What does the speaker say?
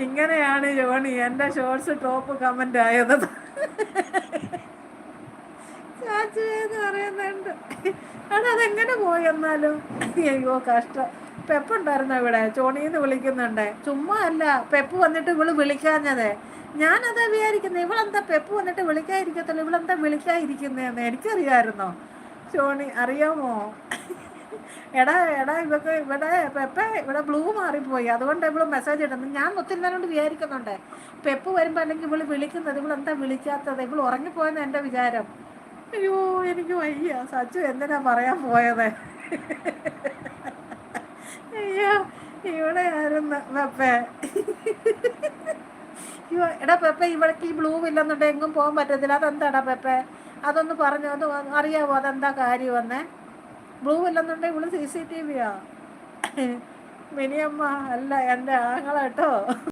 ഇങ്ങനെയാണ് ജോണി എൻ്റെ shorts top comment ആയത്. ചാച്ചുവേന്ന് പറയുന്നുണ്ട്. അവിടെ അതെങ്ങനെ പോയി എന്നാലും. അയ്യോ കഷ്ടം. പെപ്പ് ഉണ്ടായിരുന്നോ ഇവിടെ? ചോണീന്ന് വിളിക്കുന്നുണ്ട്. ചുമ്മാ അല്ല പെപ്പ് വന്നിട്ട് ഇവള് വിളിക്കാഞ്ഞത്. ഞാനതാ വിചാരിക്കുന്നത്, ഇവളെന്താ പെപ്പ് വന്നിട്ട് വിളിക്കാതിരിക്കത്തില്ല, ഇവളെന്താ വിളിക്കാതിരിക്കുന്നതെന്ന് എനിക്കറിയാമായിരുന്നോ? ചോണി അറിയാമോ? എടാ എടാ ഇവക്ക് ഇവിടെ പെപ്പ ഇവിടെ ബ്ലൂ മാറിപ്പോയി, അതുകൊണ്ട് ഇവള് മെസ്സേജ് ഇടുന്നത്. ഞാൻ ഒത്തിരി നേരം കൊണ്ട് വിചാരിക്കുന്നുണ്ട് പെപ്പ് വരുമ്പോൾ അല്ലെങ്കിൽ ഇവള് വിളിക്കുന്നത്, ഇവളെന്താ വിളിക്കാത്തത്, ഇവള് ഉറങ്ങിപ്പോയെന്ന് എൻ്റെ വിചാരം. അയ്യോ എനിക്ക് വയ്യ. സച്ചു എന്തിനാ പറയാൻ പോയത്? അയ്യോ ഇവിടെ ആയിരുന്നു പെപ്പെ. അയ്യോ എടാ പെപ്പെ, ഇവൾക്ക് ഈ ബ്ലൂ ഇല്ലെന്നുണ്ട് എങ്ങും പോകാൻ പറ്റത്തില്ല. അതെന്താടാ പെപ്പെ? അതൊന്ന് പറഞ്ഞു, അത് അറിയാവോ അതെന്താ കാര്യം വന്നേ? ബ്ലൂ ഇല്ലെന്നുണ്ടെങ്കിൽ ഇവള് CCTV മിനിയമ്മ അല്ല എൻ്റെ ആങ്ങള കേട്ടോ.